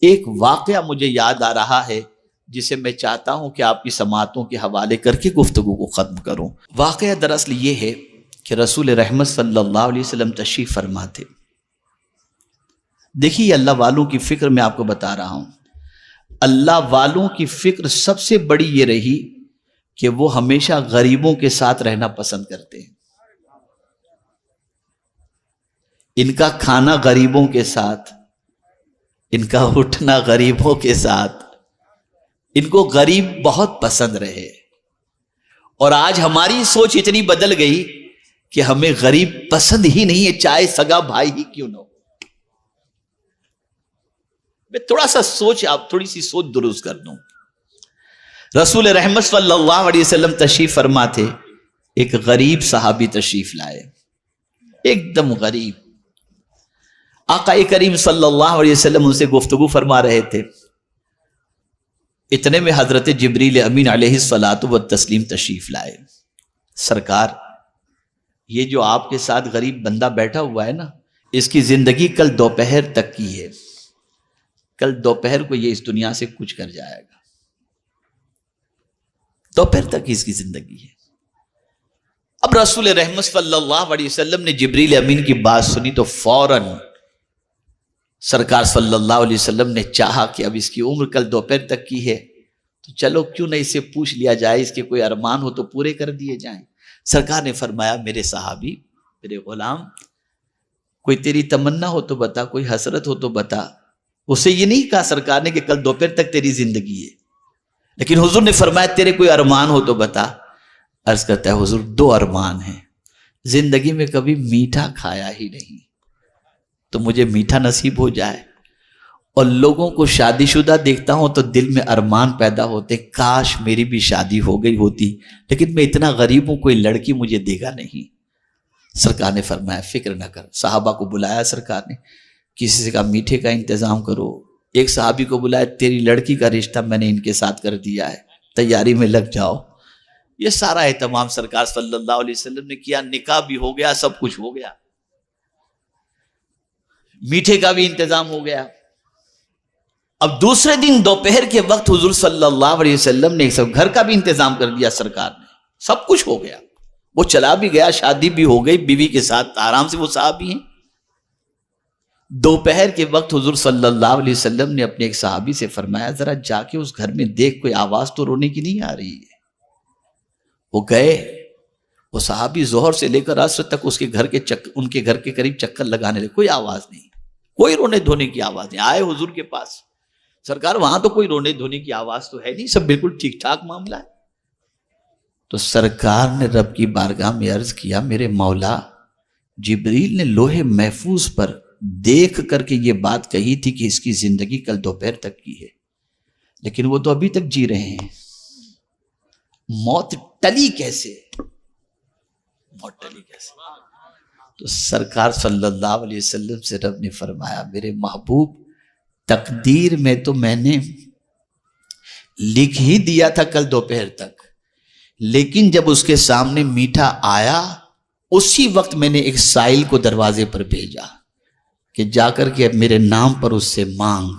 ایک واقعہ مجھے یاد آ رہا ہے جسے میں چاہتا ہوں کہ آپ کی سماعتوں کے حوالے کر کے گفتگو کو ختم کروں۔ واقعہ دراصل یہ ہے کہ رسول رحمت صلی اللہ علیہ وسلم تشریف فرما تھے۔ دیکھیے اللہ والوں کی فکر میں آپ کو بتا رہا ہوں، اللہ والوں کی فکر سب سے بڑی یہ رہی کہ وہ ہمیشہ غریبوں کے ساتھ رہنا پسند کرتے ہیں۔ ان کا کھانا غریبوں کے ساتھ، ان کا اٹھنا غریبوں کے ساتھ، ان کو غریب بہت پسند رہے۔ اور آج ہماری سوچ اتنی بدل گئی کہ ہمیں غریب پسند ہی نہیں ہے، چاہے سگا بھائی ہی کیوں نہ ہو۔ میں تھوڑی سی سوچ درست کر دوں۔ رسول رحمت صلی اللہ علیہ وسلم تشریف فرما تھے، ایک غریب صحابی تشریف لائے، ایک دم غریب۔ آقا کریم صلی اللہ علیہ وسلم ان سے گفتگو فرما رہے تھے، اتنے میں حضرت جبریل امین علیہ الصلاۃ والتسلیم تشریف لائے۔ سرکار، یہ جو آپ کے ساتھ غریب بندہ بیٹھا ہوا ہے نا، اس کی زندگی کل دوپہر تک کی ہے، کل دوپہر کو یہ اس دنیا سے کچھ کر جائے گا، دوپہر تک اس کی زندگی ہے۔ اب رسول رحمت صلی اللہ علیہ وسلم نے جبریل امین کی بات سنی تو فوراً سرکار صلی اللہ علیہ وسلم نے چاہا کہ اب اس کی عمر کل دوپہر تک کی ہے تو چلو کیوں نہ اس سے پوچھ لیا جائے، اس کے کوئی ارمان ہو تو پورے کر دیے جائیں۔ سرکار نے فرمایا، میرے صحابی، میرے غلام، کوئی تیری تمنا ہو تو بتا، کوئی حسرت ہو تو بتا۔ اسے یہ نہیں کہا سرکار نے کہ کل دوپہر تک تیری زندگی ہے، لیکن حضور نے فرمایا تیرے کوئی ارمان ہو تو بتا۔ عرض کرتا ہے حضور دو ارمان ہیں، زندگی میں کبھی میٹھا کھایا ہی نہیں تو مجھے میٹھا نصیب ہو جائے، اور لوگوں کو شادی شدہ دیکھتا ہوں تو دل میں ارمان پیدا ہوتے، کاش میری بھی شادی ہو گئی ہوتی، لیکن میں اتنا غریب ہوں، کوئی لڑکی مجھے دے گا نہیں۔ سرکار نے فرمایا فکر نہ کر۔ صحابہ کو بلایا سرکار نے، کسی سے کہا میٹھے کا انتظام کرو۔ ایک صحابی کو بلایا، تیری لڑکی کا رشتہ میں نے ان کے ساتھ کر دیا ہے، تیاری میں لگ جاؤ۔ یہ سارا اہتمام سرکار صلی اللہ علیہ وسلم نے کیا، نکاح بھی ہو گیا، سب کچھ ہو گیا، میٹھے کا بھی انتظام ہو گیا۔ اب دوسرے دن دوپہر کے وقت حضور صلی اللہ علیہ وسلم نے سب گھر کا بھی انتظام کر دیا، سرکار نے، سب کچھ ہو گیا، وہ چلا بھی گیا، شادی بھی ہو گئی، بیوی کے ساتھ آرام سے وہ صحابی ہیں۔ دوپہر کے وقت حضور صلی اللہ علیہ وسلم نے اپنے ایک صحابی سے فرمایا، ذرا جا کے اس گھر میں دیکھ، کوئی آواز تو رونے کی نہیں آ رہی ہے۔ وہ گئے، وہ صحابی ظہر سے لے کر عصر تک ان کے گھر کے قریب چکر لگانے لگے، کوئی آواز نہیں، کوئی رونے دھونے کی آواز نہیں۔ آئے حضور کے پاس، سرکار وہاں تو کوئی رونے دھونے کی آواز تو ہے نہیں، سب بالکل ٹھیک ٹھاک معاملہ ہے۔ تو سرکار نے رب کی بارگاہ میں عرض کیا، میرے مولا، جبریل نے لوح محفوظ پر دیکھ کر کے یہ بات کہی تھی کہ اس کی زندگی کل دوپہر تک کی ہے، لیکن وہ تو ابھی تک جی رہے ہیں، موت ٹلی کیسے؟ موت ٹلی کیسے؟ تو سرکار صلی اللہ علیہ وسلم سے رب نے فرمایا، میرے محبوب، تقدیر میں تو میں نے لکھ ہی دیا تھا کل دوپہر تک، لیکن جب اس کے سامنے میٹھا آیا، اسی وقت میں نے ایک سائل کو دروازے پر بھیجا کہ جا کر کے میرے نام پر اس سے مانگ۔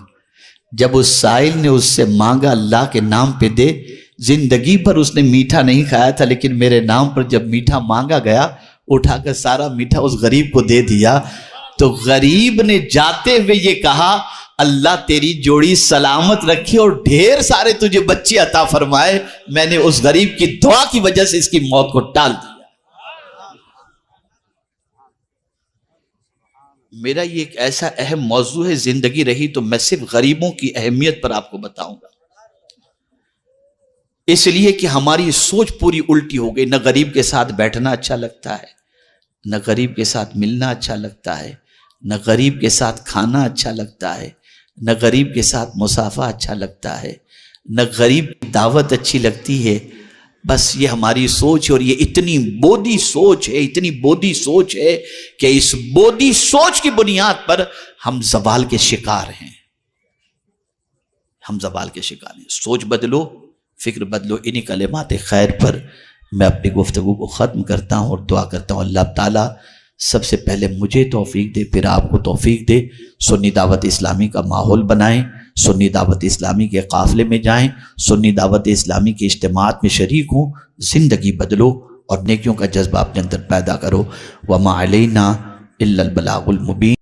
جب اس سائل نے اس سے مانگا، اللہ کے نام پہ دے، زندگی پر اس نے میٹھا نہیں کھایا تھا، لیکن میرے نام پر جب میٹھا مانگا گیا، اٹھا کر سارا میٹھا اس غریب کو دے دیا۔ تو غریب نے جاتے ہوئے یہ کہا، اللہ تیری جوڑی سلامت رکھے اور ڈھیر سارے تجھے بچے عطا فرمائے، میں نے اس غریب کی دعا کی وجہ سے اس کی موت کو ٹال دیا۔ میرا یہ ایک ایسا اہم موضوع ہے، زندگی رہی تو میں صرف غریبوں کی اہمیت پر آپ کو بتاؤں گا، اس لیے کہ ہماری سوچ پوری الٹی ہو گئی۔ نہ غریب کے ساتھ بیٹھنا اچھا لگتا ہے، نہ غریب کے ساتھ ملنا اچھا لگتا ہے، نہ غریب کے ساتھ کھانا اچھا لگتا ہے، نہ غریب کے ساتھ مصافحہ اچھا لگتا ہے، نہ غریب کی دعوت اچھی لگتی ہے۔ بس یہ ہماری سوچ، اور یہ اتنی بودی سوچ ہے، اتنی بودی سوچ ہے کہ اس بودی سوچ کی بنیاد پر ہم زوال کے شکار ہیں، ہم زوال کے شکار ہیں۔ سوچ بدلو، فکر بدلو۔ انہی کلمات خیر پر میں اپنی گفتگو کو ختم کرتا ہوں اور دعا کرتا ہوں اللہ تعالیٰ سب سے پہلے مجھے توفیق دے، پھر آپ کو توفیق دے، سنی دعوت اسلامی کا ماحول بنائیں، سنی دعوت اسلامی کے قافلے میں جائیں، سنی دعوت اسلامی کے اجتماعات میں شریک ہوں، زندگی بدلو اور نیکیوں کا جذبہ اپنے اندر پیدا کرو۔ وَمَا عَلَيْنَا إِلَّا الْبَلَاغُ الْمُبِينُ۔